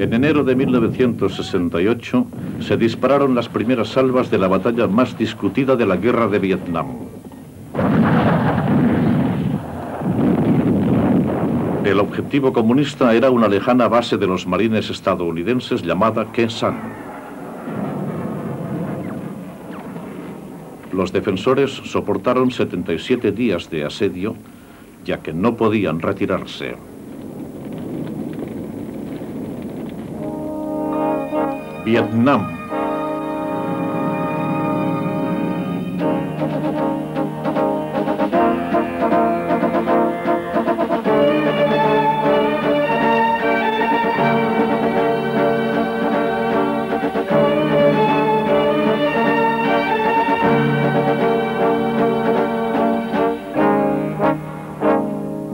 En enero de 1968 se dispararon las primeras salvas de la batalla más discutida de la guerra de Vietnam. El objetivo comunista era una lejana base de los marines estadounidenses llamada Khe Sanh. Los defensores soportaron 77 días de asedio, ya que no podían retirarse. Vietnam.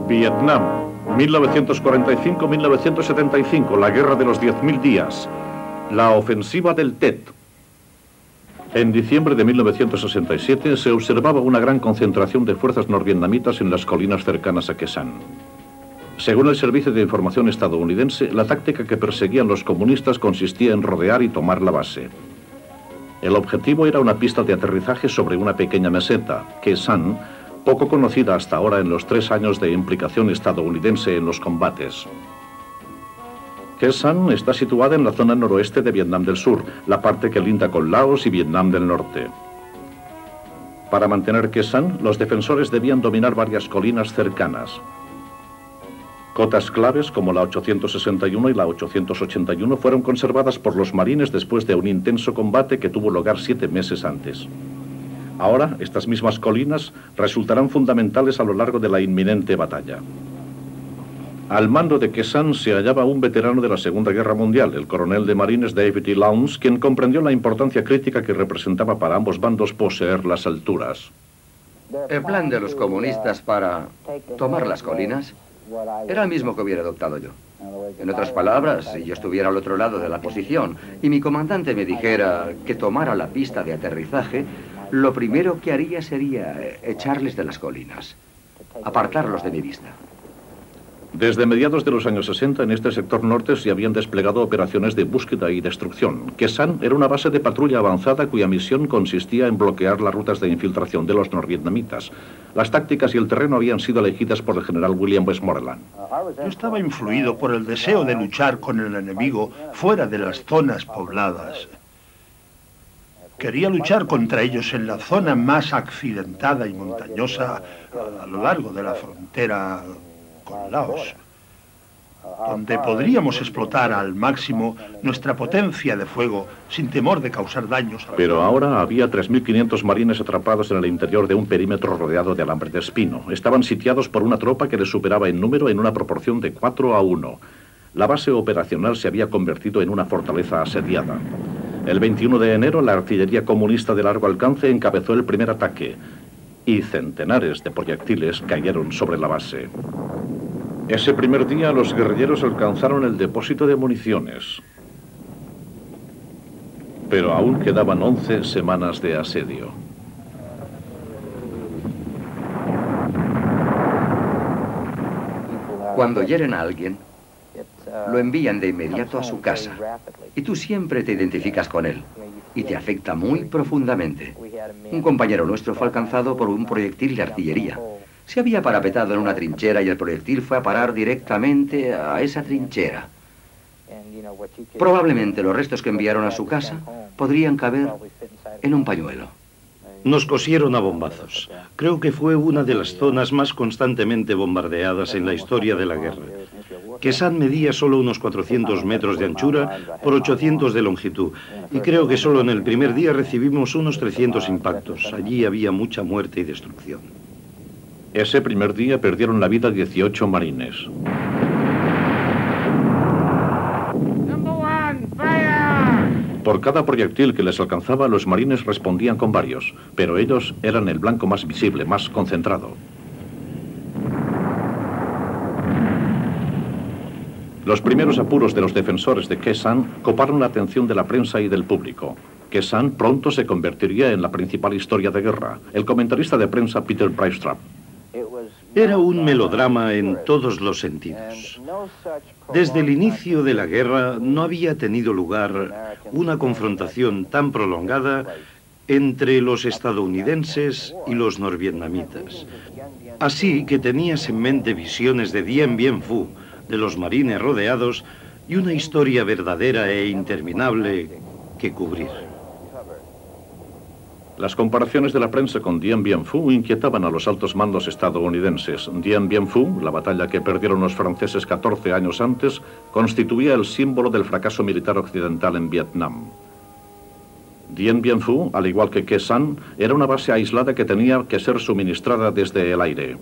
Vietnam, 1945-1975, la guerra de los 10.000 días. La ofensiva del Tet. En diciembre de 1967 se observaba una gran concentración de fuerzas norvietnamitas en las colinas cercanas a Khe Sanh. Según el Servicio de Información estadounidense, la táctica que perseguían los comunistas consistía en rodear y tomar la base. El objetivo era una pista de aterrizaje sobre una pequeña meseta, Khe Sanh, poco conocida hasta ahora en los 3 años de implicación estadounidense en los combates. Khe Sanh está situada en la zona noroeste de Vietnam del Sur, la parte que linda con Laos y Vietnam del Norte. Para mantener Khe Sanh, los defensores debían dominar varias colinas cercanas. Cotas claves como la 861 y la 881 fueron conservadas por los marines después de un intenso combate que tuvo lugar 7 meses antes. Ahora, estas mismas colinas resultarán fundamentales a lo largo de la inminente batalla. Al mando de Khe Sanh se hallaba un veterano de la Segunda Guerra Mundial, el coronel de marines David E. Lowndes, quien comprendió la importancia crítica que representaba para ambos bandos poseer las alturas. El plan de los comunistas para tomar las colinas era el mismo que hubiera adoptado yo. En otras palabras, si yo estuviera al otro lado de la posición y mi comandante me dijera que tomara la pista de aterrizaje, lo primero que haría sería echarles de las colinas, apartarlos de mi vista. Desde mediados de los años 60, en este sector norte se habían desplegado operaciones de búsqueda y destrucción. Khe Sanh era una base de patrulla avanzada cuya misión consistía en bloquear las rutas de infiltración de los norvietnamitas. Las tácticas y el terreno habían sido elegidas por el general William Westmoreland. Yo estaba influido por el deseo de luchar con el enemigo fuera de las zonas pobladas. Quería luchar contra ellos en la zona más accidentada y montañosa a lo largo de la frontera con Laos, donde podríamos explotar al máximo nuestra potencia de fuego sin temor de causar daños. Pero ahora había 3.500 marines atrapados en el interior de un perímetro rodeado de alambre de espino. Estaban sitiados por una tropa que les superaba en número en una proporción de 4-1. La base operacional se había convertido en una fortaleza asediada. El 21 de enero, la artillería comunista de largo alcance encabezó el primer ataque y centenares de proyectiles cayeron sobre la base. Ese primer día, los guerrilleros alcanzaron el depósito de municiones. Pero aún quedaban 11 semanas de asedio. Cuando hieren a alguien, lo envían de inmediato a su casa. Y tú siempre te identificas con él. Y te afecta muy profundamente. Un compañero nuestro fue alcanzado por un proyectil de artillería. Se había parapetado en una trinchera y el proyectil fue a parar directamente a esa trinchera. Probablemente los restos que enviaron a su casa podrían caber en un pañuelo. Nos cosieron a bombazos. Creo que fue una de las zonas más constantemente bombardeadas en la historia de la guerra. Khe Sanh medía solo unos 400 metros de anchura por 800 de longitud. Y creo que solo en el primer día recibimos unos 300 impactos. Allí había mucha muerte y destrucción. Ese primer día perdieron la vida 18 marines. Por cada proyectil que les alcanzaba, los marines respondían con varios, pero ellos eran el blanco más visible, más concentrado. Los primeros apuros de los defensores de Khe Sanh coparon la atención de la prensa y del público. Khe Sanh pronto se convertiría en la principal historia de guerra. El comentarista de prensa Peter Brystrap. Era un melodrama en todos los sentidos. Desde el inicio de la guerra no había tenido lugar una confrontación tan prolongada entre los estadounidenses y los norvietnamitas. Así que tenías en mente visiones de Dien Bien Phu, de los marines rodeados, y una historia verdadera e interminable que cubrir. Las comparaciones de la prensa con Dien Bien Phu inquietaban a los altos mandos estadounidenses. Dien Bien Phu, la batalla que perdieron los franceses 14 años antes, constituía el símbolo del fracaso militar occidental en Vietnam. Dien Bien Phu, al igual que Khe Sanh, era una base aislada que tenía que ser suministrada desde el aire.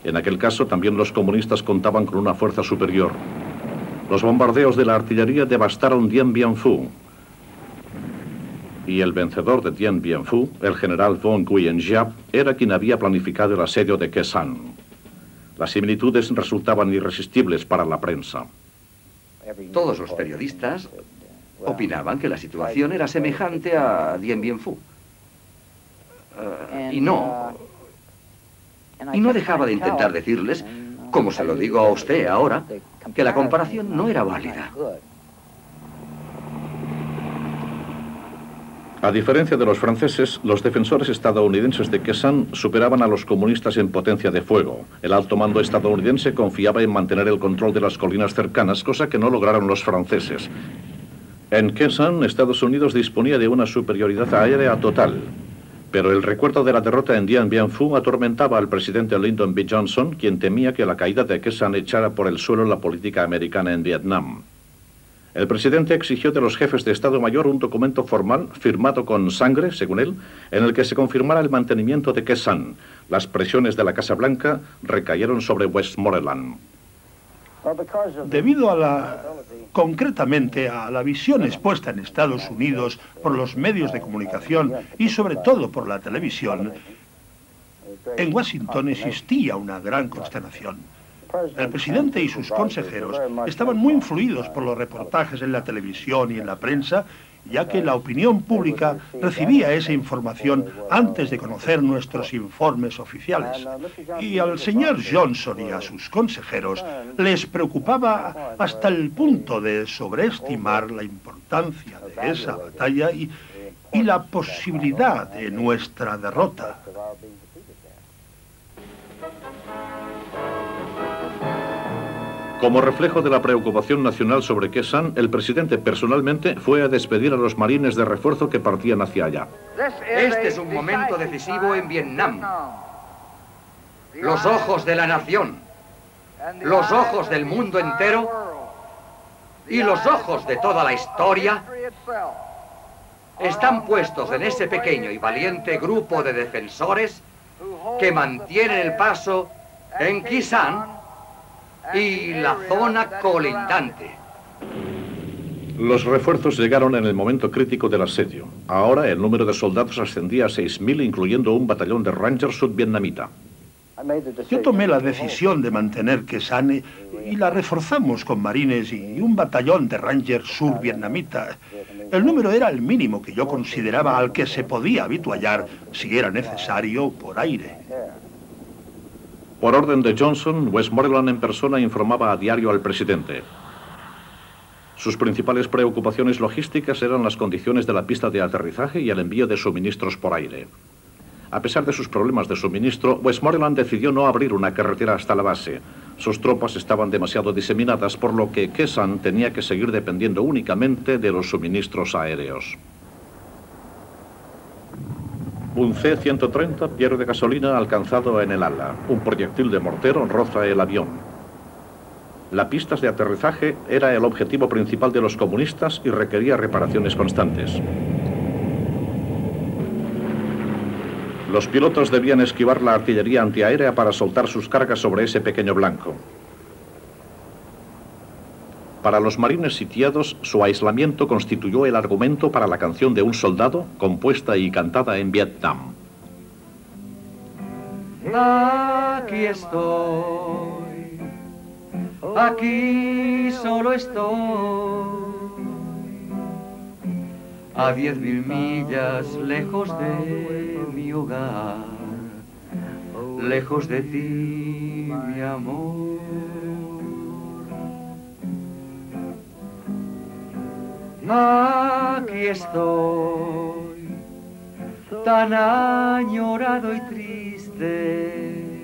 En aquel caso, también los comunistas contaban con una fuerza superior. Los bombardeos de la artillería devastaron Dien Bien Phu. Y el vencedor de Dien Bien Phu, el general von Nguyen Giap, era quien había planificado el asedio de Khe Sanh. Las similitudes resultaban irresistibles para la prensa. Todos los periodistas opinaban que la situación era semejante a Dien Bien Phu. Y no dejaba de intentar decirles, como se lo digo a usted ahora, que la comparación no era válida. A diferencia de los franceses, los defensores estadounidenses de Khe Sanh superaban a los comunistas en potencia de fuego. El alto mando estadounidense confiaba en mantener el control de las colinas cercanas, cosa que no lograron los franceses. En Khe Sanh, Estados Unidos disponía de una superioridad aérea total. Pero el recuerdo de la derrota en Dien Bien Phu atormentaba al presidente Lyndon B. Johnson, quien temía que la caída de Khe Sanh echara por el suelo la política americana en Vietnam. El presidente exigió de los jefes de Estado Mayor un documento formal firmado con sangre, según él, en el que se confirmara el mantenimiento de Khe Sanh. Las presiones de la Casa Blanca recayeron sobre Westmoreland. Debido concretamente a la visión expuesta en Estados Unidos por los medios de comunicación y sobre todo por la televisión, en Washington existía una gran consternación. El presidente y sus consejeros estaban muy influidos por los reportajes en la televisión y en la prensa, ya que la opinión pública recibía esa información antes de conocer nuestros informes oficiales. Y al señor Johnson y a sus consejeros les preocupaba hasta el punto de sobreestimar la importancia de esa batalla y la posibilidad de nuestra derrota. Como reflejo de la preocupación nacional sobre Khe Sanh, el presidente personalmente fue a despedir a los marines de refuerzo que partían hacia allá. Este es un momento decisivo en Vietnam. Los ojos de la nación, los ojos del mundo entero y los ojos de toda la historia están puestos en ese pequeño y valiente grupo de defensores que mantienen el paso en Khe Sanh y la zona colindante. Los refuerzos llegaron en el momento crítico del asedio. Ahora el número de soldados ascendía a 6.000, incluyendo un batallón de Rangers sudvietnamita. Yo tomé la decisión de mantener Khe Sanh y la reforzamos con marines y un batallón de Rangers survietnamita. El número era el mínimo que yo consideraba al que se podía habituallar, si era necesario, por aire. Por orden de Johnson, Westmoreland en persona informaba a diario al presidente. Sus principales preocupaciones logísticas eran las condiciones de la pista de aterrizaje y el envío de suministros por aire. A pesar de sus problemas de suministro, Westmoreland decidió no abrir una carretera hasta la base. Sus tropas estaban demasiado diseminadas, por lo que Khe Sanh tenía que seguir dependiendo únicamente de los suministros aéreos. Un C-130 pierde gasolina alcanzado en el ala. Un proyectil de mortero roza el avión. La pista de aterrizaje era el objetivo principal de los comunistas y requería reparaciones constantes. Los pilotos debían esquivar la artillería antiaérea para soltar sus cargas sobre ese pequeño blanco. Para los marines sitiados, su aislamiento constituyó el argumento para la canción de un soldado, compuesta y cantada en Vietnam. Aquí estoy, aquí solo estoy, a 10.000 millas lejos de mi hogar. lejos de ti, mi amor. Aquí estoy, tan añorado y triste.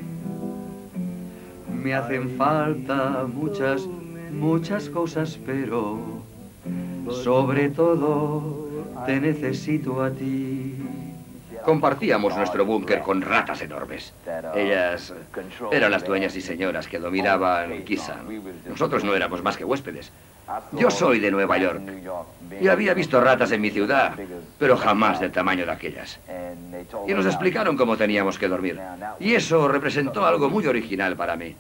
Me hacen falta muchas cosas, pero sobre todo te necesito a ti. Compartíamos nuestro búnker con ratas enormes. Ellas eran las dueñas y señoras que dominaban Kisan. Nosotros no éramos más que huéspedes. Yo soy de Nueva York y había visto ratas en mi ciudad, pero jamás del tamaño de aquellas. Y nos explicaron cómo teníamos que dormir. Y eso representó algo muy original para mí.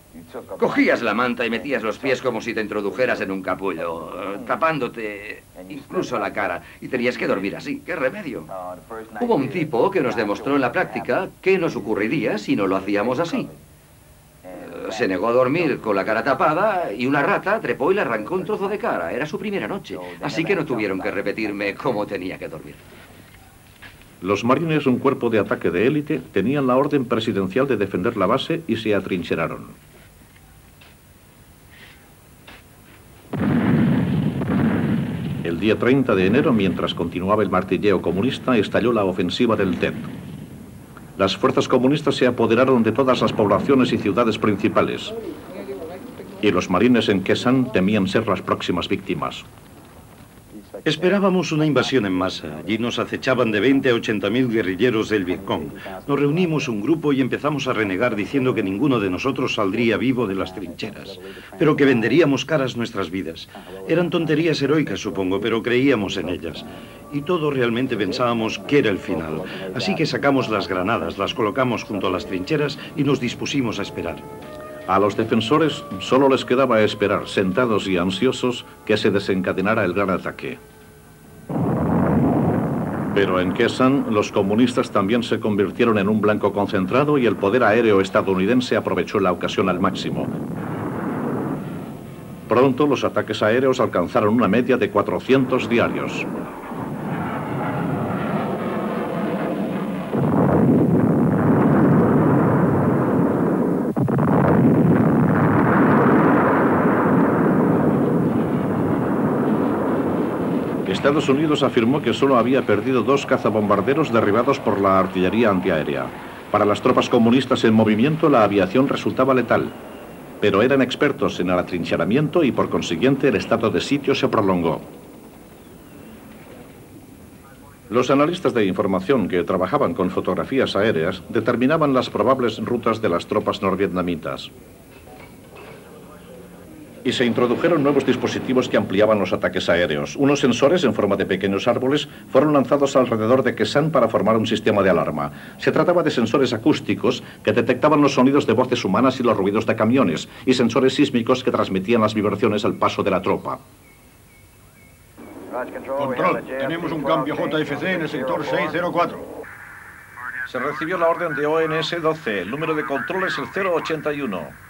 Cogías la manta y metías los pies como si te introdujeras en un capullo, tapándote incluso la cara, y tenías que dormir así. ¡Qué remedio! Hubo un tipo que nos demostró en la práctica qué nos ocurriría si no lo hacíamos así. Se negó a dormir con la cara tapada y una rata trepó y le arrancó un trozo de cara. Era su primera noche, así que no tuvieron que repetirme cómo tenía que dormir. Los marines, un cuerpo de ataque de élite, tenían la orden presidencial de defender la base y se atrincheraron. El día 30 de enero, mientras continuaba el martilleo comunista, estalló la ofensiva del Tet. Las fuerzas comunistas se apoderaron de todas las poblaciones y ciudades principales. Y los marines en Kesan temían ser las próximas víctimas. Esperábamos una invasión en masa. Allí nos acechaban de 20 a 80.000 guerrilleros del Vietcong. Nos reunimos un grupo y empezamos a renegar diciendo que ninguno de nosotros saldría vivo de las trincheras, pero que venderíamos caras nuestras vidas. Eran tonterías heroicas, supongo, pero creíamos en ellas. Y todos realmente pensábamos que era el final. Así que sacamos las granadas, las colocamos junto a las trincheras y nos dispusimos a esperar. A los defensores solo les quedaba esperar, sentados y ansiosos, que se desencadenara el gran ataque. Pero en Kesan, los comunistas también se convirtieron en un blanco concentrado y el poder aéreo estadounidense aprovechó la ocasión al máximo. Pronto los ataques aéreos alcanzaron una media de 400 diarios. Estados Unidos afirmó que solo había perdido 2 cazabombarderos derribados por la artillería antiaérea. Para las tropas comunistas en movimiento, la aviación resultaba letal, pero eran expertos en el atrincheramiento y por consiguiente el estado de sitio se prolongó. Los analistas de información que trabajaban con fotografías aéreas determinaban las probables rutas de las tropas norvietnamitas. Y se introdujeron nuevos dispositivos que ampliaban los ataques aéreos. Unos sensores en forma de pequeños árboles fueron lanzados alrededor de Kesan para formar un sistema de alarma. Se trataba de sensores acústicos que detectaban los sonidos de voces humanas y los ruidos de camiones, y sensores sísmicos que transmitían las vibraciones al paso de la tropa. Control, tenemos un cambio JFC en el sector 604. Se recibió la orden de ONS-12. El número de control es el 081.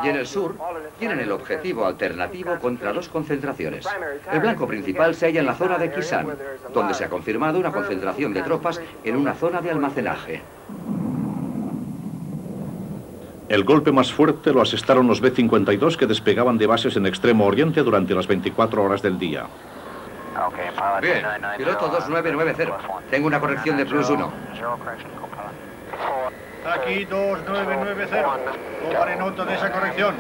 Y en el sur tienen el objetivo alternativo contra 2 concentraciones. El blanco principal se halla en la zona de Kisan, donde se ha confirmado una concentración de tropas en una zona de almacenaje. El golpe más fuerte lo asestaron los B-52 que despegaban de bases en Extremo Oriente durante las 24 horas del día. Bien, piloto 2990. Tengo una corrección de +1. Aquí 2990. Tomaré nota de esa corrección.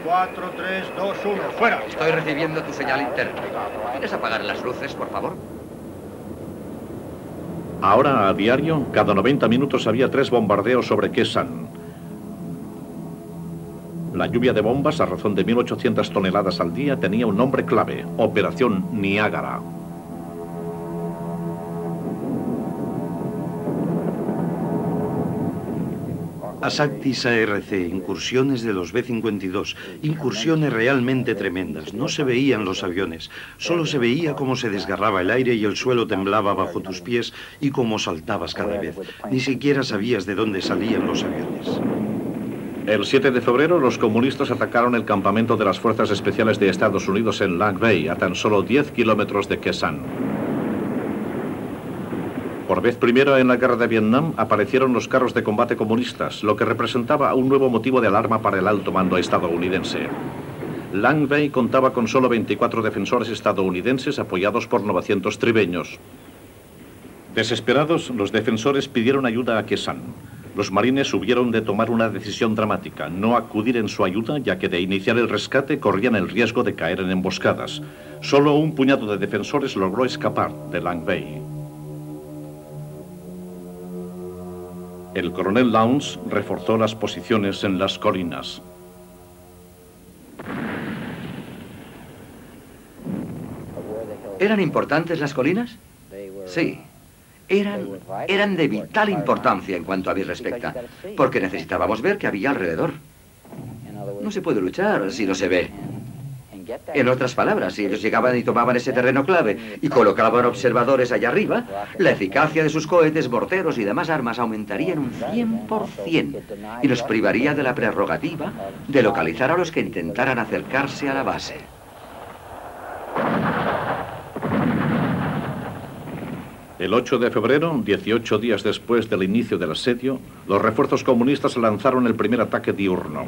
4321. Fuera. Estoy recibiendo tu señal interna. ¿Quieres apagar las luces, por favor? Ahora, a diario, cada 90 minutos había 3 bombardeos sobre Kesan. La lluvia de bombas, a razón de 1.800 toneladas al día, tenía un nombre clave: Operación Niágara. Asaktis ARC, incursiones de los B-52, incursiones realmente tremendas. No se veían los aviones, solo se veía cómo se desgarraba el aire y el suelo temblaba bajo tus pies y cómo saltabas cada vez. Ni siquiera sabías de dónde salían los aviones. El 7 de febrero, los comunistas atacaron el campamento de las Fuerzas Especiales de Estados Unidos en Lac Bay, a tan solo 10 kilómetros de Kesan. Por vez primera en la guerra de Vietnam aparecieron los carros de combate comunistas, lo que representaba un nuevo motivo de alarma para el alto mando estadounidense. Lang Vei contaba con solo 24 defensores estadounidenses apoyados por 900 tribeños. Desesperados, los defensores pidieron ayuda a Khe Sanh. Los marines hubieron de tomar una decisión dramática, no acudir en su ayuda, ya que de iniciar el rescate corrían el riesgo de caer en emboscadas. Solo un puñado de defensores logró escapar de Lang Vei. El coronel Lowndes reforzó las posiciones en las colinas. ¿Eran importantes las colinas? Sí. Eran de vital importancia en cuanto a mí respecta, porque necesitábamos ver qué había alrededor. No se puede luchar si no se ve. En otras palabras, si ellos llegaban y tomaban ese terreno clave y colocaban observadores allá arriba, la eficacia de sus cohetes, morteros y demás armas aumentaría en un 100% y nos privaría de la prerrogativa de localizar a los que intentaran acercarse a la base. El 8 de febrero, 18 días después del inicio del asedio, los refuerzos comunistas lanzaron el primer ataque diurno.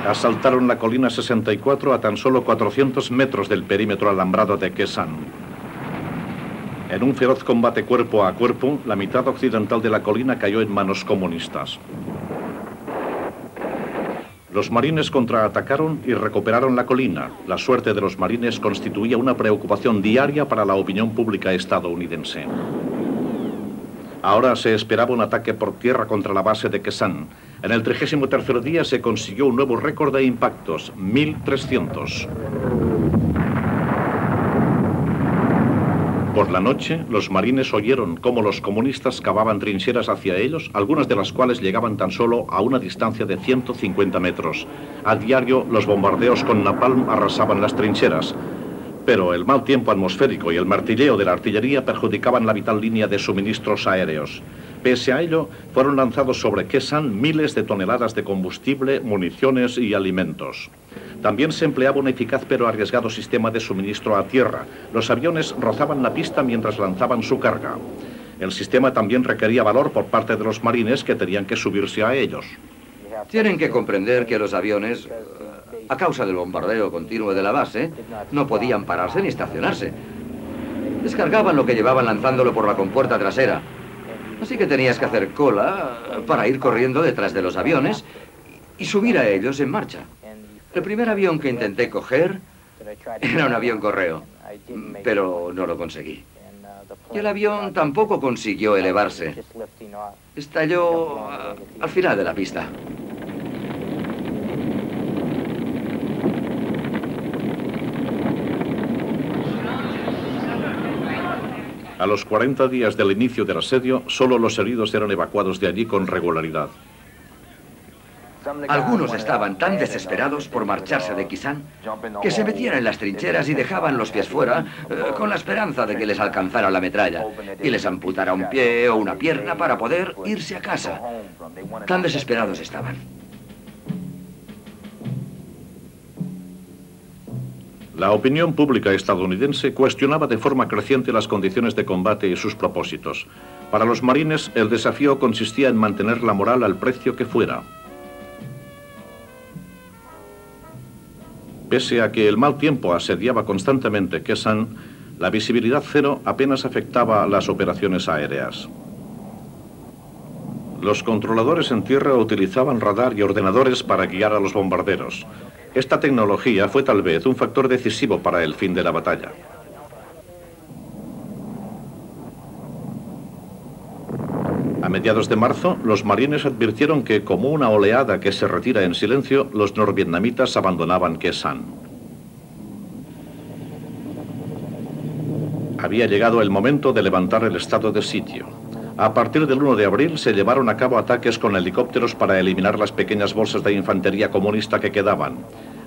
Asaltaron la colina 64 a tan solo 400 metros del perímetro alambrado de Khe Sanh. En un feroz combate cuerpo a cuerpo, la mitad occidental de la colina cayó en manos comunistas. Los marines contraatacaron y recuperaron la colina. La suerte de los marines constituía una preocupación diaria para la opinión pública estadounidense. Ahora se esperaba un ataque por tierra contra la base de Khe Sanh. En el 33º día se consiguió un nuevo récord de impactos, 1.300. Por la noche, los marines oyeron cómo los comunistas cavaban trincheras hacia ellos, algunas de las cuales llegaban tan solo a una distancia de 150 metros. A diario, los bombardeos con napalm arrasaban las trincheras. Pero el mal tiempo atmosférico y el martilleo de la artillería perjudicaban la vital línea de suministros aéreos. Pese a ello, fueron lanzados sobre Khe Sanh miles de toneladas de combustible, municiones y alimentos. También se empleaba un eficaz pero arriesgado sistema de suministro a tierra. Los aviones rozaban la pista mientras lanzaban su carga. El sistema también requería valor por parte de los marines que tenían que subirse a ellos. Tienen que comprender que los aviones, a causa del bombardeo continuo de la base, no podían pararse ni estacionarse. Descargaban lo que llevaban lanzándolo por la compuerta trasera. Así que tenías que hacer cola para ir corriendo detrás de los aviones y subir a ellos en marcha. El primer avión que intenté coger era un avión correo, pero no lo conseguí. Y el avión tampoco consiguió elevarse. Estalló al final de la pista. A los 40 días del inicio del asedio, solo los heridos eran evacuados de allí con regularidad. Algunos estaban tan desesperados por marcharse de Khe Sanh que se metían en las trincheras y dejaban los pies fuera con la esperanza de que les alcanzara la metralla y les amputara un pie o una pierna para poder irse a casa. Tan desesperados estaban. La opinión pública estadounidense cuestionaba de forma creciente las condiciones de combate y sus propósitos. Para los marines, el desafío consistía en mantener la moral al precio que fuera. Pese a que el mal tiempo asediaba constantemente Khe Sanh, la visibilidad cero apenas afectaba las operaciones aéreas. Los controladores en tierra utilizaban radar y ordenadores para guiar a los bombarderos. Esta tecnología fue tal vez un factor decisivo para el fin de la batalla. A mediados de marzo, los marines advirtieron que, como una oleada que se retira en silencio, los norvietnamitas abandonaban Khe Sanh. Había llegado el momento de levantar el estado de sitio. A partir del 1 de abril se llevaron a cabo ataques con helicópteros para eliminar las pequeñas bolsas de infantería comunista que quedaban.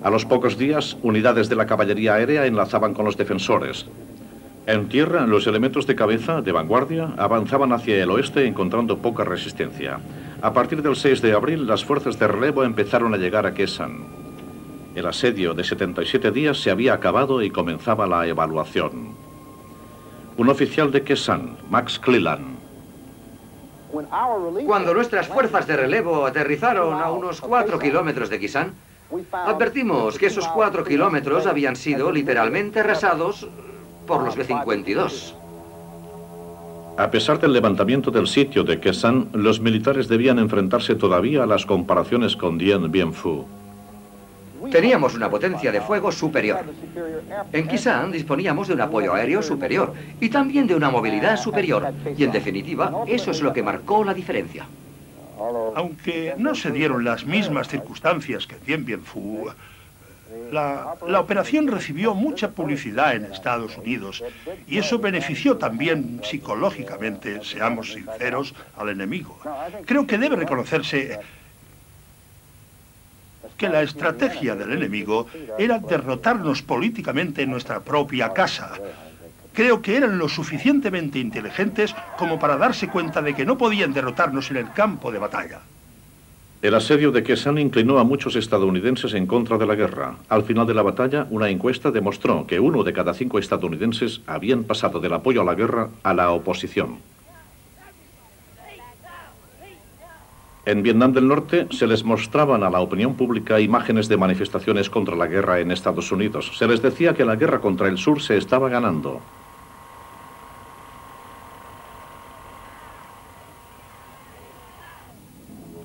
A los pocos días, unidades de la caballería aérea enlazaban con los defensores. En tierra, los elementos de cabeza, de vanguardia, avanzaban hacia el oeste encontrando poca resistencia. A partir del 6 de abril, las fuerzas de relevo empezaron a llegar a Khe Sanh. El asedio de 77 días se había acabado y comenzaba la evaluación. Un oficial de Kesan, Max Cleland. Cuando nuestras fuerzas de relevo aterrizaron a unos 4 kilómetros de Kisan, advertimos que esos 4 kilómetros habían sido literalmente arrasados por los B-52. A pesar del levantamiento del sitio de Kesan, los militares debían enfrentarse todavía a las comparaciones con Dien Bien Phu. Teníamos una potencia de fuego superior. En Kisan disponíamos de un apoyo aéreo superior y también de una movilidad superior. Y en definitiva, eso es lo que marcó la diferencia. Aunque no se dieron las mismas circunstancias que Dien Bien Phu, la operación recibió mucha publicidad en Estados Unidos y eso benefició también psicológicamente, seamos sinceros, al enemigo. Creo que debe reconocerse que la estrategia del enemigo era derrotarnos políticamente en nuestra propia casa. Creo que eran lo suficientemente inteligentes como para darse cuenta de que no podían derrotarnos en el campo de batalla. El asedio de Kesan inclinó a muchos estadounidenses en contra de la guerra. Al final de la batalla, una encuesta demostró que 1 de cada 5 estadounidenses habían pasado del apoyo a la guerra a la oposición. En Vietnam del Norte se les mostraban a la opinión pública imágenes de manifestaciones contra la guerra en Estados Unidos. Se les decía que la guerra contra el sur se estaba ganando.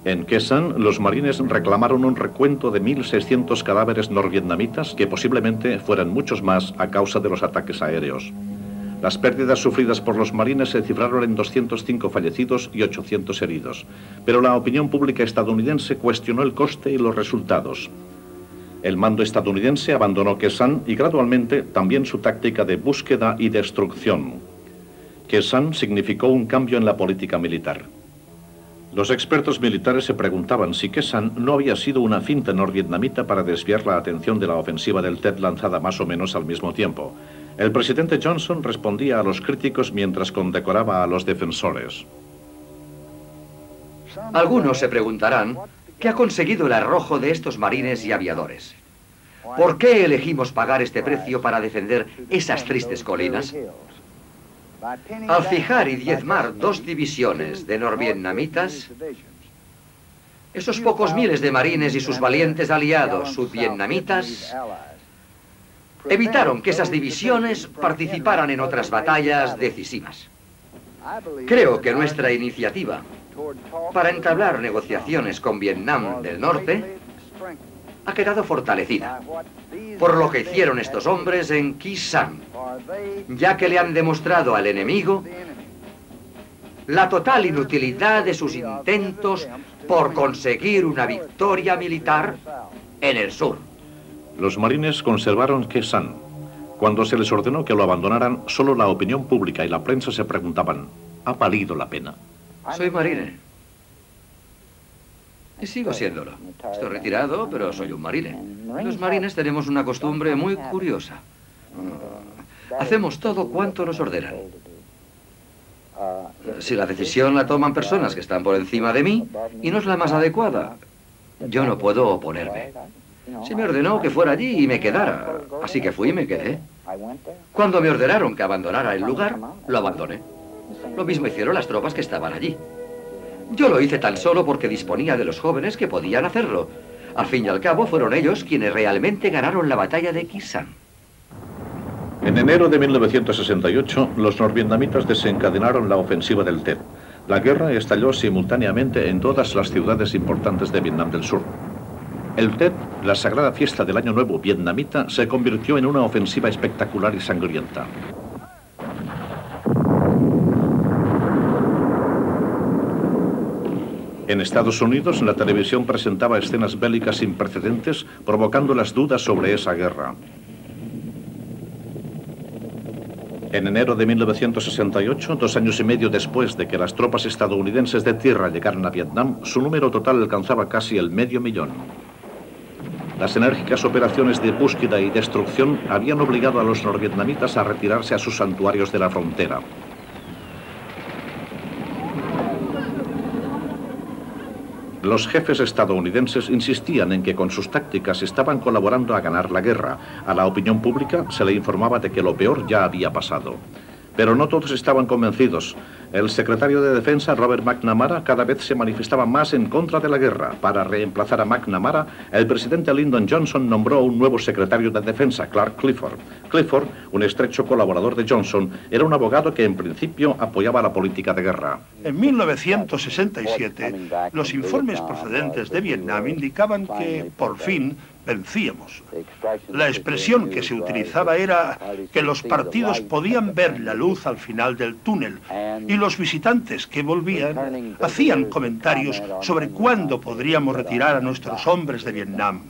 En Kesan, los marines reclamaron un recuento de 1.600 cadáveres norvietnamitas, que posiblemente fueran muchos más a causa de los ataques aéreos. Las pérdidas sufridas por los marines se cifraron en 205 fallecidos y 800 heridos, pero la opinión pública estadounidense cuestionó el coste y los resultados. El mando estadounidense abandonó Kesan y gradualmente también su táctica de búsqueda y destrucción. Kesan significó un cambio en la política militar. Los expertos militares se preguntaban si Kesan no había sido una finta norvietnamita para desviar la atención de la ofensiva del Tet lanzada más o menos al mismo tiempo. El presidente Johnson respondía a los críticos mientras condecoraba a los defensores. Algunos se preguntarán qué ha conseguido el arrojo de estos marines y aviadores. ¿Por qué elegimos pagar este precio para defender esas tristes colinas? Al fijar y diezmar 2 divisiones de norvietnamitas, esos pocos miles de marines y sus valientes aliados sudvietnamitas evitaron que esas divisiones participaran en otras batallas decisivas. Creo que nuestra iniciativa para entablar negociaciones con Vietnam del Norte ha quedado fortalecida por lo que hicieron estos hombres en Kisan, ya que le han demostrado al enemigo la total inutilidad de sus intentos por conseguir una victoria militar en el sur. Los marines conservaron Kesan. Cuando se les ordenó que lo abandonaran, solo la opinión pública y la prensa se preguntaban, ¿ha valido la pena? Soy marine. Y sigo siéndolo. Estoy retirado, pero soy un marine. Los marines tenemos una costumbre muy curiosa. Hacemos todo cuanto nos ordenan. Si la decisión la toman personas que están por encima de mí y no es la más adecuada, yo no puedo oponerme. Se me ordenó que fuera allí y me quedara, así que fui y me quedé. Cuando me ordenaron que abandonara el lugar, lo abandoné. Lo mismo hicieron las tropas que estaban allí. Yo lo hice tan solo porque disponía de los jóvenes que podían hacerlo. Al fin y al cabo, fueron ellos quienes realmente ganaron la batalla de Kisan. En enero de 1968, los norvietnamitas desencadenaron la ofensiva del Tet. La guerra estalló simultáneamente en todas las ciudades importantes de Vietnam del Sur. El Tet, la sagrada fiesta del Año Nuevo vietnamita, se convirtió en una ofensiva espectacular y sangrienta. En Estados Unidos, la televisión presentaba escenas bélicas sin precedentes, provocando las dudas sobre esa guerra. En enero de 1968, 2 años y medio después de que las tropas estadounidenses de tierra llegaran a Vietnam, su número total alcanzaba casi el 500.000. Las enérgicas operaciones de búsqueda y destrucción habían obligado a los norvietnamitas a retirarse a sus santuarios de la frontera. Los jefes estadounidenses insistían en que con sus tácticas estaban colaborando a ganar la guerra. A la opinión pública se le informaba de que lo peor ya había pasado. Pero no todos estaban convencidos. El secretario de Defensa, Robert McNamara, cada vez se manifestaba más en contra de la guerra. Para reemplazar a McNamara, el presidente Lyndon Johnson nombró un nuevo secretario de Defensa, Clark Clifford. Clifford, un estrecho colaborador de Johnson, era un abogado que en principio apoyaba la política de guerra. En 1967, los informes procedentes de Vietnam indicaban que, por fin, vencíamos. La expresión que se utilizaba era que los partidos podían ver la luz al final del túnel y los visitantes que volvían hacían comentarios sobre cuándo podríamos retirar a nuestros hombres de Vietnam.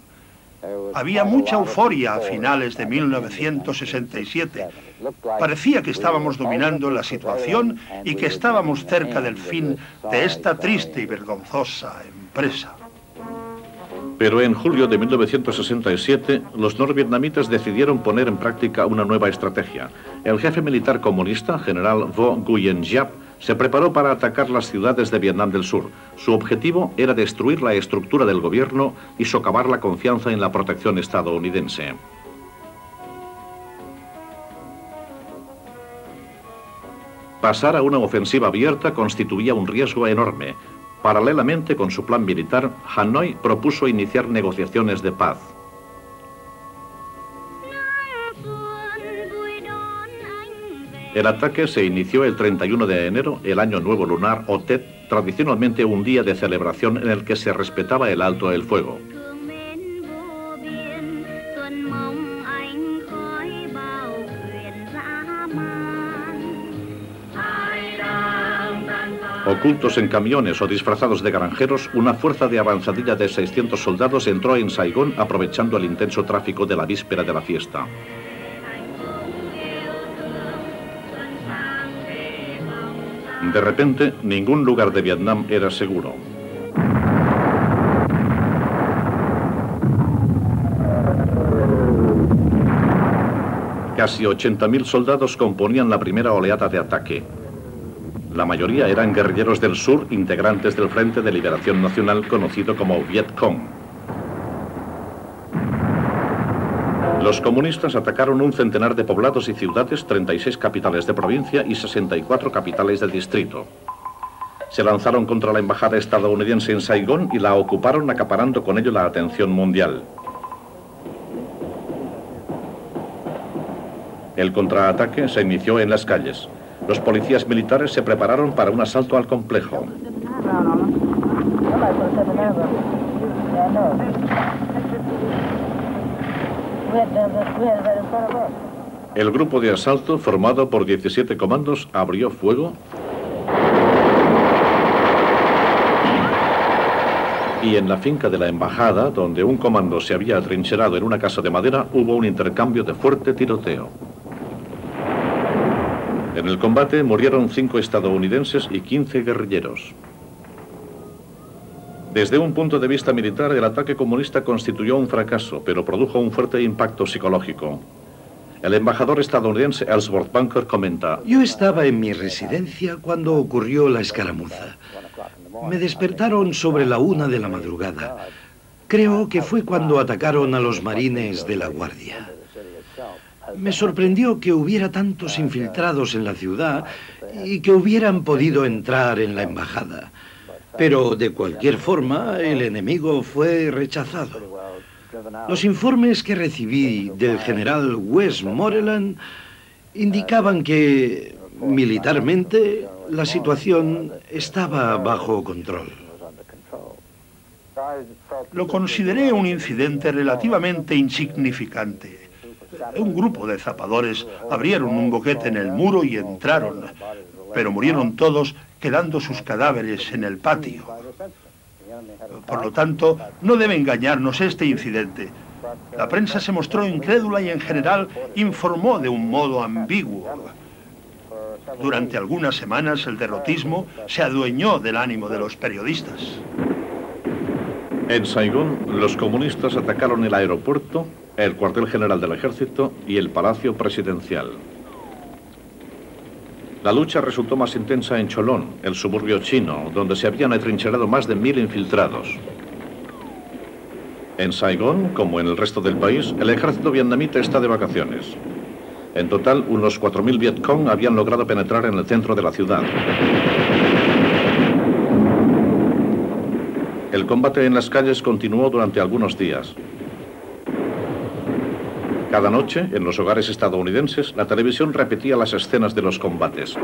Había mucha euforia a finales de 1967. Parecía que estábamos dominando la situación y que estábamos cerca del fin de esta triste y vergonzosa empresa. Pero en julio de 1967, los norvietnamitas decidieron poner en práctica una nueva estrategia. El jefe militar comunista, general Vo Nguyen Giap, se preparó para atacar las ciudades de Vietnam del Sur. Su objetivo era destruir la estructura del gobierno y socavar la confianza en la protección estadounidense. Pasar a una ofensiva abierta constituía un riesgo enorme. Paralelamente con su plan militar, Hanoi propuso iniciar negociaciones de paz. El ataque se inició el 31 de enero, el Año Nuevo Lunar o Tet, tradicionalmente un día de celebración en el que se respetaba el alto el fuego. Ocultos en camiones o disfrazados de granjeros, una fuerza de avanzadilla de 600 soldados entró en Saigón aprovechando el intenso tráfico de la víspera de la fiesta. De repente, ningún lugar de Vietnam era seguro. Casi 80.000 soldados componían la primera oleada de ataque. La mayoría eran guerrilleros del sur, integrantes del Frente de Liberación Nacional conocido como Viet Cong. Los comunistas atacaron un centenar de poblados y ciudades, 36 capitales de provincia y 64 capitales de distrito. Se lanzaron contra la embajada estadounidense en Saigón y la ocuparon, acaparando con ello la atención mundial. El contraataque se inició en las calles. Los policías militares se prepararon para un asalto al complejo. El grupo de asalto, formado por 17 comandos, abrió fuego y en la finca de la embajada, donde un comando se había atrincherado en una casa de madera, hubo un intercambio de fuerte tiroteo. En el combate murieron 5 estadounidenses y 15 guerrilleros. Desde un punto de vista militar, el ataque comunista constituyó un fracaso, pero produjo un fuerte impacto psicológico. El embajador estadounidense Ellsworth Bunker comenta: Yo estaba en mi residencia cuando ocurrió la escaramuza. Me despertaron sobre la 1 de la madrugada. Creo que fue cuando atacaron a los marines de la Guardia. Me sorprendió que hubiera tantos infiltrados en la ciudad y que hubieran podido entrar en la embajada. Pero, de cualquier forma, el enemigo fue rechazado. Los informes que recibí del general Westmoreland indicaban que, militarmente, la situación estaba bajo control. Lo consideré un incidente relativamente insignificante. Un grupo de zapadores abrieron un boquete en el muro y entraron, pero murieron todos, quedando sus cadáveres en el patio. Por lo tanto, no debe engañarnos este incidente. La prensa se mostró incrédula y en general informó de un modo ambiguo. Durante algunas semanas el derrotismo se adueñó del ánimo de los periodistas. En Saigón, los comunistas atacaron el aeropuerto, el cuartel general del ejército y el palacio presidencial. La lucha resultó más intensa en Cholón, el suburbio chino, donde se habían atrincherado más de 1000 infiltrados. En Saigón, como en el resto del país, el ejército vietnamita está de vacaciones. En total, unos 4.000 Vietcong habían logrado penetrar en el centro de la ciudad. El combate en las calles continuó durante algunos días. Cada noche, en los hogares estadounidenses, la televisión repetía las escenas de los combates.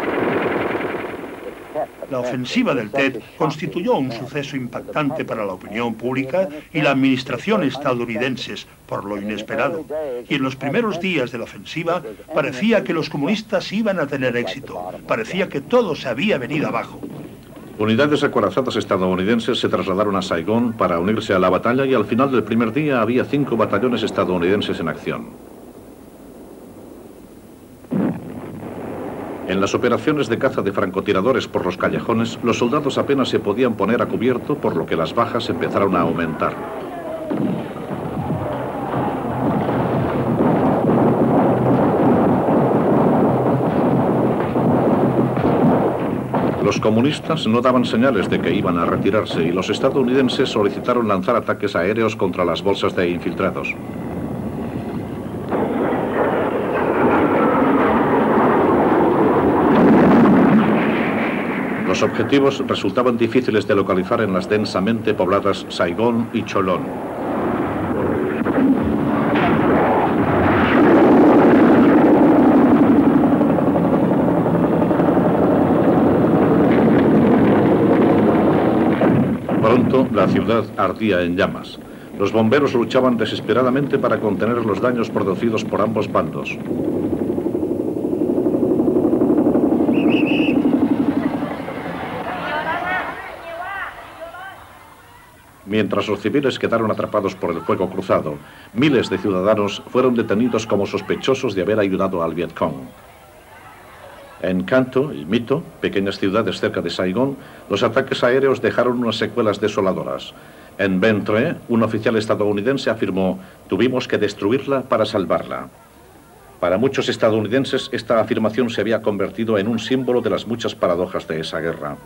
La ofensiva del Tet constituyó un suceso impactante para la opinión pública y la administración estadounidenses, por lo inesperado. Y en los primeros días de la ofensiva parecía que los comunistas iban a tener éxito. Parecía que todo se había venido abajo. Unidades acorazadas estadounidenses se trasladaron a Saigón para unirse a la batalla y al final del primer día había 5 batallones estadounidenses en acción. En las operaciones de caza de francotiradores por los callejones, los soldados apenas se podían poner a cubierto, por lo que las bajas empezaron a aumentar. Los comunistas no daban señales de que iban a retirarse y los estadounidenses solicitaron lanzar ataques aéreos contra las bolsas de infiltrados. Los objetivos resultaban difíciles de localizar en las densamente pobladas Saigón y Cholón. Pronto la ciudad ardía en llamas. Los bomberos luchaban desesperadamente para contener los daños producidos por ambos bandos. Mientras los civiles quedaron atrapados por el fuego cruzado, miles de ciudadanos fueron detenidos como sospechosos de haber ayudado al Vietcong. En Canto y Mito, pequeñas ciudades cerca de Saigón, los ataques aéreos dejaron unas secuelas desoladoras. En Ben Tre, un oficial estadounidense afirmó: "Tuvimos que destruirla para salvarla". Para muchos estadounidenses, esta afirmación se había convertido en un símbolo de las muchas paradojas de esa guerra.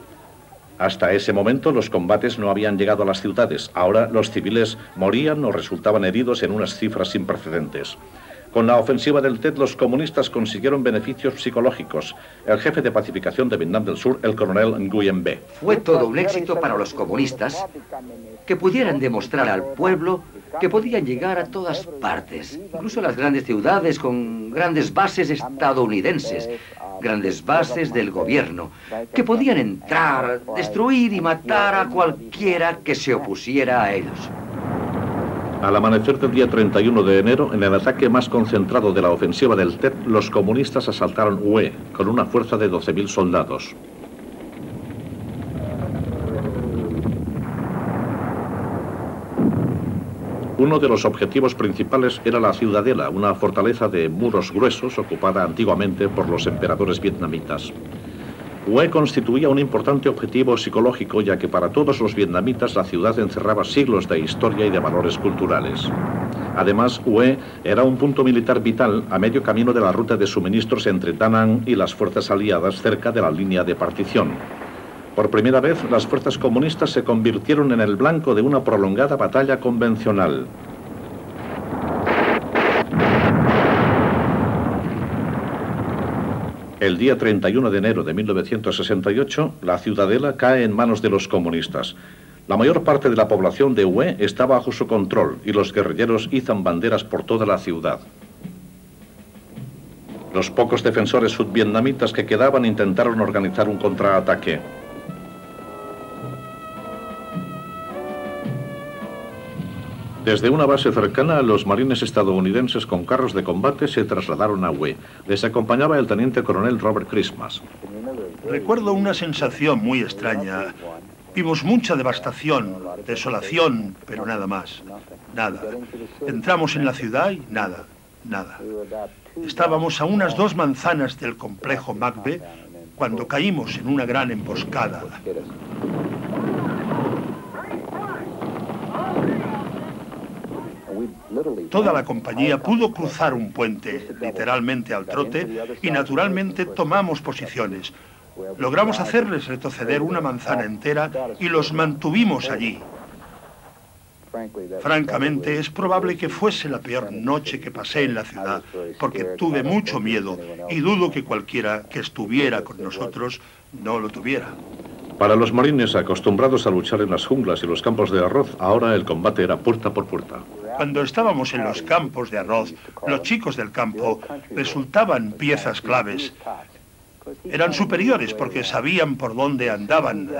Hasta ese momento los combates no habían llegado a las ciudades. Ahora los civiles morían o resultaban heridos en unas cifras sin precedentes. Con la ofensiva del Tet, los comunistas consiguieron beneficios psicológicos. El jefe de pacificación de Vietnam del Sur, el coronel Nguyen Be. Fue todo un éxito para los comunistas que pudieran demostrar al pueblo que podían llegar a todas partes, incluso a las grandes ciudades con grandes bases estadounidenses, grandes bases del gobierno, que podían entrar, destruir y matar a cualquiera que se opusiera a ellos. Al amanecer del día 31 de enero, en el ataque más concentrado de la ofensiva del Tet, los comunistas asaltaron Hue con una fuerza de 12.000 soldados. Uno de los objetivos principales era la Ciudadela, una fortaleza de muros gruesos ocupada antiguamente por los emperadores vietnamitas. Hue constituía un importante objetivo psicológico, ya que para todos los vietnamitas la ciudad encerraba siglos de historia y de valores culturales. Además, Hue era un punto militar vital a medio camino de la ruta de suministros entre Da Nang y las fuerzas aliadas cerca de la línea de partición. Por primera vez, las fuerzas comunistas se convirtieron en el blanco de una prolongada batalla convencional. El día 31 de enero de 1968, la Ciudadela cae en manos de los comunistas. La mayor parte de la población de Hue está bajo su control y los guerrilleros izan banderas por toda la ciudad. Los pocos defensores sudvietnamitas que quedaban intentaron organizar un contraataque. Desde una base cercana, los marines estadounidenses con carros de combate se trasladaron a Hue. Les acompañaba el teniente coronel Robert Christmas. Recuerdo una sensación muy extraña. Vimos mucha devastación, desolación, pero nada más. Nada. Entramos en la ciudad y nada, nada. Estábamos a unas 2 manzanas del complejo Macbeth cuando caímos en una gran emboscada. Toda la compañía pudo cruzar un puente, literalmente al trote, y naturalmente tomamos posiciones. Logramos hacerles retroceder una manzana entera y los mantuvimos allí. Francamente, es probable que fuese la peor noche que pasé en la ciudad, porque tuve mucho miedo y dudo que cualquiera que estuviera con nosotros no lo tuviera. Para los marines acostumbrados a luchar en las junglas y los campos de arroz, ahora el combate era puerta por puerta. Cuando estábamos en los campos de arroz, los chicos del campo resultaban piezas claves. Eran superiores porque sabían por dónde andaban,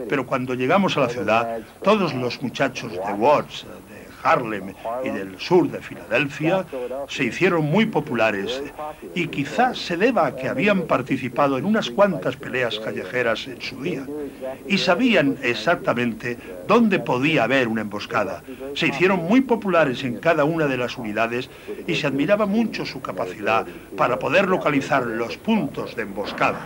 pero cuando llegamos a la ciudad, todos los muchachos de Watts, de Harlem y del sur de Filadelfia se hicieron muy populares y quizás se deba a que habían participado en unas cuantas peleas callejeras en su día y sabían exactamente dónde podía haber una emboscada. Se hicieron muy populares en cada una de las unidades y se admiraba mucho su capacidad para poder localizar los puntos de emboscada.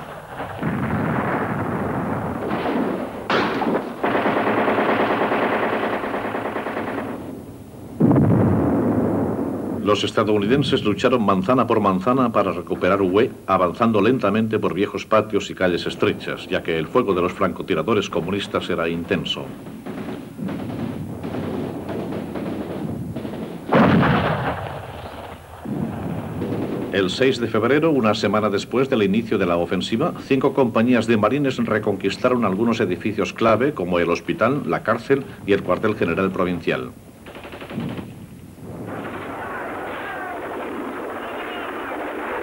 Los estadounidenses lucharon manzana por manzana para recuperar Hue, avanzando lentamente por viejos patios y calles estrechas, ya que el fuego de los francotiradores comunistas era intenso. El 6 de febrero, una semana después del inicio de la ofensiva, 5 compañías de marines reconquistaron algunos edificios clave, como el hospital, la cárcel y el cuartel general provincial.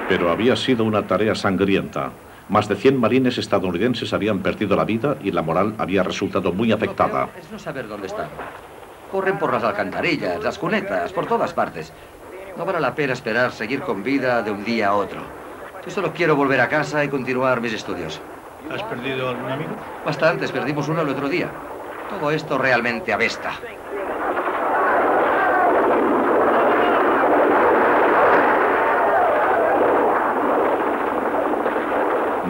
Pero había sido una tarea sangrienta. Más de 100 marines estadounidenses habían perdido la vida y la moral había resultado muy afectada. Lo peor es no saber dónde están. Corren por las alcantarillas, las cunetas, por todas partes. No vale la pena esperar seguir con vida de un día a otro. Yo solo quiero volver a casa y continuar mis estudios. ¿Has perdido algún amigo? Bastantes, perdimos uno el otro día. Todo esto realmente apesta.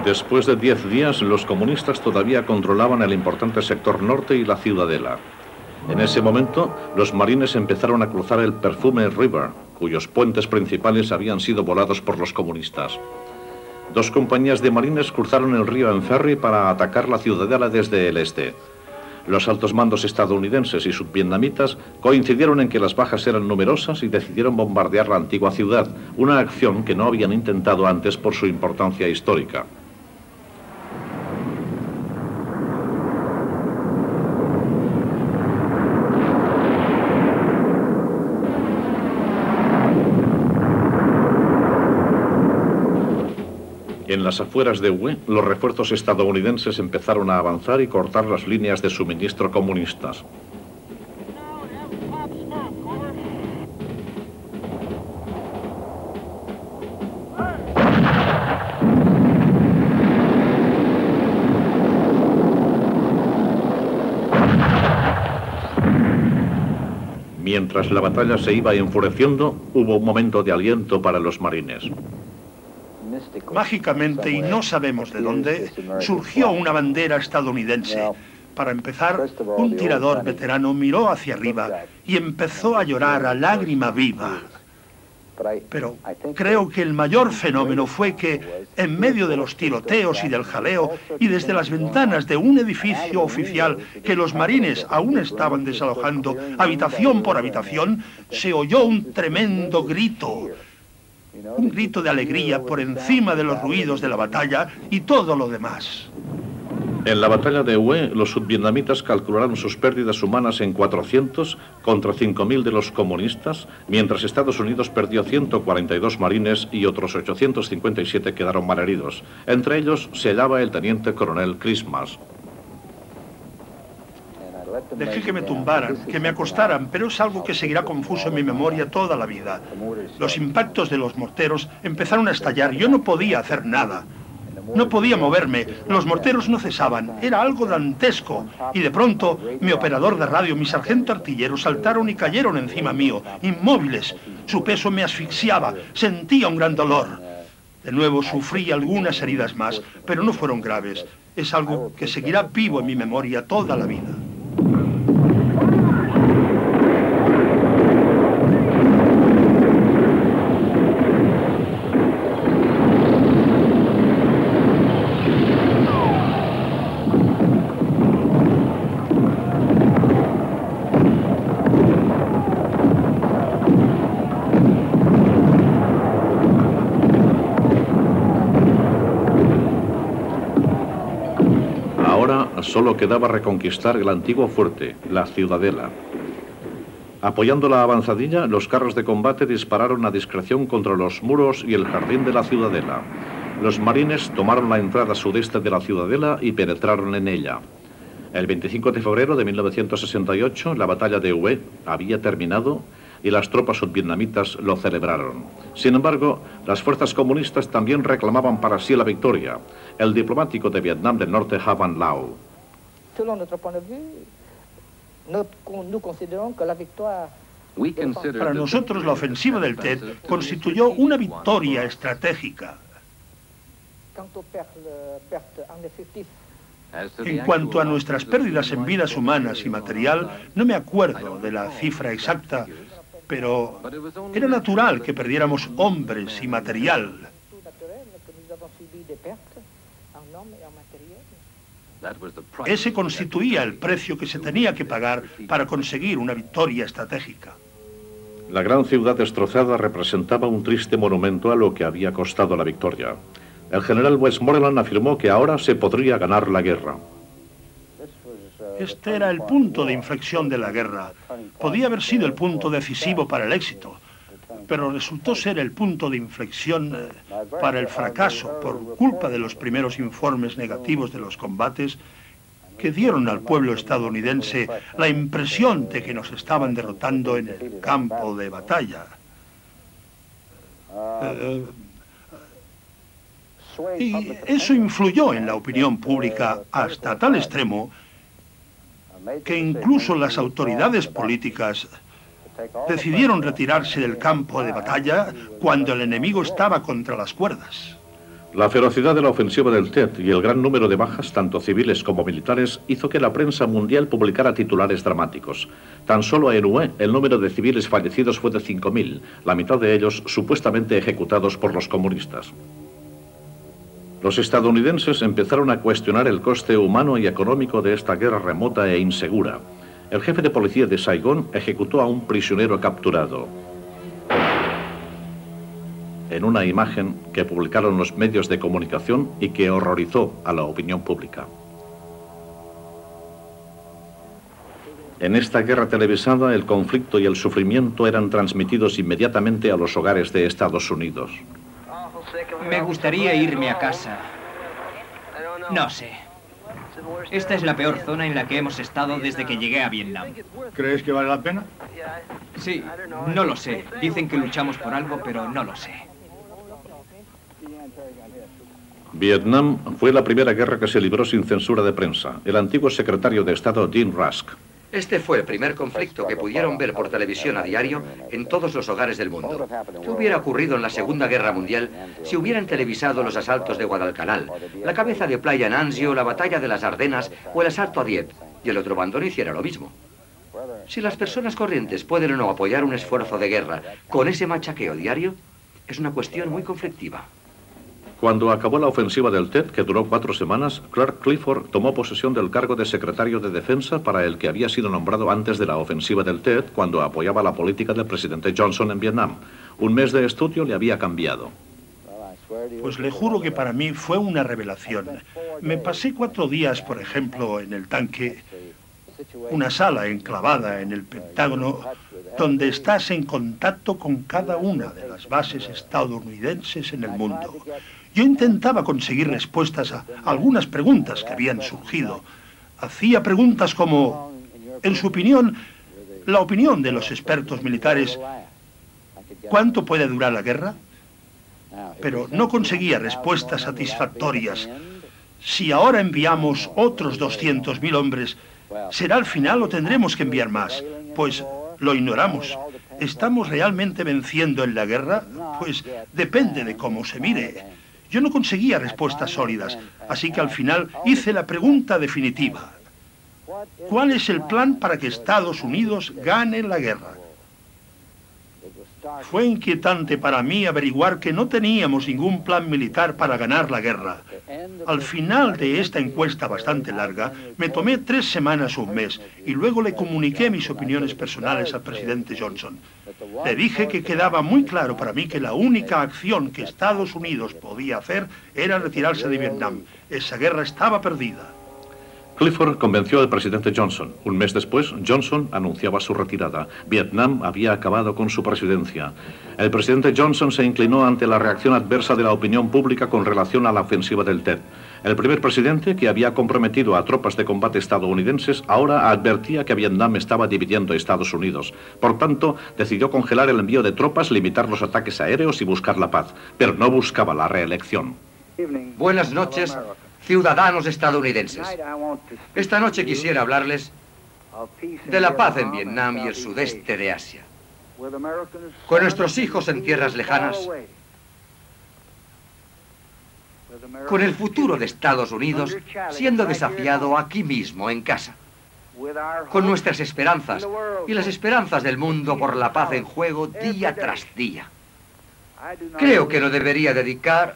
Después de 10 días, los comunistas todavía controlaban el importante sector norte y la ciudadela. En ese momento, los marines empezaron a cruzar el Perfume River, cuyos puentes principales habían sido volados por los comunistas. 2 compañías de marines cruzaron el río en ferry para atacar la ciudadela desde el este. Los altos mandos estadounidenses y subvietnamitas coincidieron en que las bajas eran numerosas y decidieron bombardear la antigua ciudad, una acción que no habían intentado antes por su importancia histórica. En las afueras de Hue, los refuerzos estadounidenses empezaron a avanzar y cortar las líneas de suministro comunistas. Mientras la batalla se iba enfureciendo, hubo un momento de aliento para los marines. Mágicamente, y no sabemos de dónde, surgió una bandera estadounidense. Para empezar, un tirador veterano miró hacia arriba y empezó a llorar a lágrima viva. Pero creo que el mayor fenómeno fue que, en medio de los tiroteos y del jaleo, y desde las ventanas de un edificio oficial que los marines aún estaban desalojando, habitación por habitación, se oyó un tremendo grito. Un grito de alegría por encima de los ruidos de la batalla y todo lo demás. En la batalla de Hue, los subvietnamitas calcularon sus pérdidas humanas en 400 contra 5.000 de los comunistas, mientras Estados Unidos perdió 142 marines y otros 857 quedaron malheridos. Entre ellos se hallaba el teniente coronel Christmas. Dejé que me tumbaran, que me acostaran, pero es algo que seguirá confuso en mi memoria toda la vida. Los impactos de los morteros empezaron a estallar. Yo no podía hacer nada. No podía moverme. Los morteros no cesaban. Era algo dantesco. Y de pronto, mi operador de radio, mi sargento artillero, saltaron y cayeron encima mío, inmóviles. Su peso me asfixiaba. Sentía un gran dolor. De nuevo sufrí algunas heridas más, pero no fueron graves. Es algo que seguirá vivo en mi memoria toda la vida. solo quedaba reconquistar el antiguo fuerte, la Ciudadela. Apoyando la avanzadilla, los carros de combate dispararon a discreción contra los muros y el jardín de la Ciudadela. Los marines tomaron la entrada sudeste de la Ciudadela y penetraron en ella. El 25 de febrero de 1968, la batalla de Hue había terminado y las tropas sudvietnamitas lo celebraron. Sin embargo, las fuerzas comunistas también reclamaban para sí la victoria. El diplomático de Vietnam del Norte, Havan Lao. Para nosotros, la ofensiva del Tet constituyó una victoria estratégica. En cuanto a nuestras pérdidas en vidas humanas y material, no me acuerdo de la cifra exacta, pero era natural que perdiéramos hombres y material. Ese constituía el precio que se tenía que pagar para conseguir una victoria estratégica. La gran ciudad destrozada representaba un triste monumento a lo que había costado la victoria. El general Westmoreland afirmó que ahora se podría ganar la guerra. Este era el punto de inflexión de la guerra. Podía haber sido el punto decisivo para el éxito, pero resultó ser el punto de inflexión para el fracaso por culpa de los primeros informes negativos de los combates que dieron al pueblo estadounidense la impresión de que nos estaban derrotando en el campo de batalla. Y eso influyó en la opinión pública hasta tal extremo que incluso las autoridades políticas decidieron retirarse del campo de batalla cuando el enemigo estaba contra las cuerdas. La ferocidad de la ofensiva del Tet y el gran número de bajas, tanto civiles como militares, hizo que la prensa mundial publicara titulares dramáticos. Tan solo en Hue, el número de civiles fallecidos fue de 5.000, la mitad de ellos supuestamente ejecutados por los comunistas. Los estadounidenses empezaron a cuestionar el coste humano y económico de esta guerra remota e insegura. El jefe de policía de Saigón ejecutó a un prisionero capturado. En una imagen que publicaron los medios de comunicación y que horrorizó a la opinión pública. En esta guerra televisada, el conflicto y el sufrimiento eran transmitidos inmediatamente a los hogares de Estados Unidos. Me gustaría irme a casa. No sé. Esta es la peor zona en la que hemos estado desde que llegué a Vietnam. ¿Crees que vale la pena? Sí, no lo sé. Dicen que luchamos por algo, pero no lo sé. Vietnam fue la primera guerra que se libró sin censura de prensa. El antiguo secretario de Estado, Dean Rusk. Este fue el primer conflicto que pudieron ver por televisión a diario en todos los hogares del mundo. ¿Qué hubiera ocurrido en la Segunda Guerra Mundial si hubieran televisado los asaltos de Guadalcanal, la cabeza de playa en Anzio, la batalla de las Ardenas o el asalto a Dieppe, y el otro bando no hiciera lo mismo? Si las personas corrientes pueden o no apoyar un esfuerzo de guerra con ese machaqueo diario, es una cuestión muy conflictiva. Cuando acabó la ofensiva del Tet, que duró 4 semanas, Clark Clifford tomó posesión del cargo de secretario de Defensa para el que había sido nombrado antes de la ofensiva del Tet, cuando apoyaba la política del presidente Johnson en Vietnam. Un mes de estudio le había cambiado. Pues le juro que para mí fue una revelación. Me pasé 4 días, por ejemplo, en el tanque, una sala enclavada en el Pentágono, donde estás en contacto con cada una de las bases estadounidenses en el mundo. Yo intentaba conseguir respuestas a algunas preguntas que habían surgido. Hacía preguntas como, en su opinión, la opinión de los expertos militares, ¿cuánto puede durar la guerra? Pero no conseguía respuestas satisfactorias. Si ahora enviamos otros 200.000 hombres, ¿será al final o tendremos que enviar más? Pues lo ignoramos. ¿Estamos realmente venciendo en la guerra? Pues depende de cómo se mire. Yo no conseguía respuestas sólidas, así que al final hice la pregunta definitiva. ¿Cuál es el plan para que Estados Unidos gane la guerra? Fue inquietante para mí averiguar que no teníamos ningún plan militar para ganar la guerra. Al final de esta encuesta bastante larga, me tomé 3 semanas o un mes y luego le comuniqué mis opiniones personales al presidente Johnson. Le dije que quedaba muy claro para mí que la única acción que Estados Unidos podía hacer era retirarse de Vietnam. Esa guerra estaba perdida. Clifford convenció al presidente Johnson. Un mes después, Johnson anunciaba su retirada. Vietnam había acabado con su presidencia. El presidente Johnson se inclinó ante la reacción adversa de la opinión pública con relación a la ofensiva del Tet. El primer presidente, que había comprometido a tropas de combate estadounidenses, ahora advertía que Vietnam estaba dividiendo a Estados Unidos. Por tanto, decidió congelar el envío de tropas, limitar los ataques aéreos y buscar la paz, pero no buscaba la reelección. Buenas noches, ciudadanos estadounidenses. Esta noche quisiera hablarles de la paz en Vietnam y el sudeste de Asia. Con nuestros hijos en tierras lejanas, con el futuro de Estados Unidos siendo desafiado aquí mismo, en casa, con nuestras esperanzas y las esperanzas del mundo por la paz en juego día tras día. Creo que no debería dedicar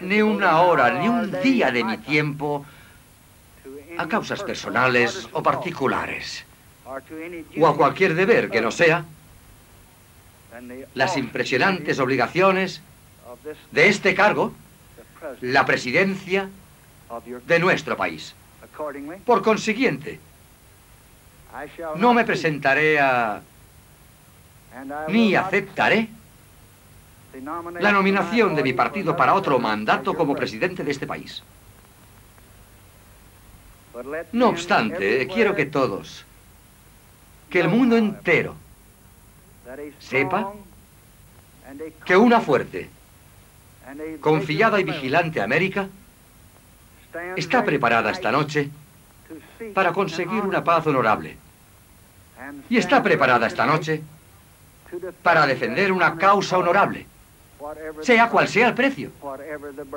ni una hora, ni un día de mi tiempo a causas personales o particulares, o a cualquier deber que no sea las impresionantes obligaciones de este cargo, la presidencia de nuestro país. Por consiguiente, no me presentaré ni aceptaré la nominación de mi partido para otro mandato como presidente de este país. No obstante, quiero que todos, que el mundo entero, sepa que una fuerte, confiada y vigilante América está preparada esta noche para conseguir una paz honorable. Y está preparada esta noche para defender una causa honorable, sea cual sea el precio,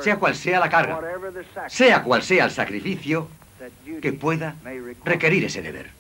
sea cual sea la carga, sea cual sea el sacrificio que pueda requerir ese deber.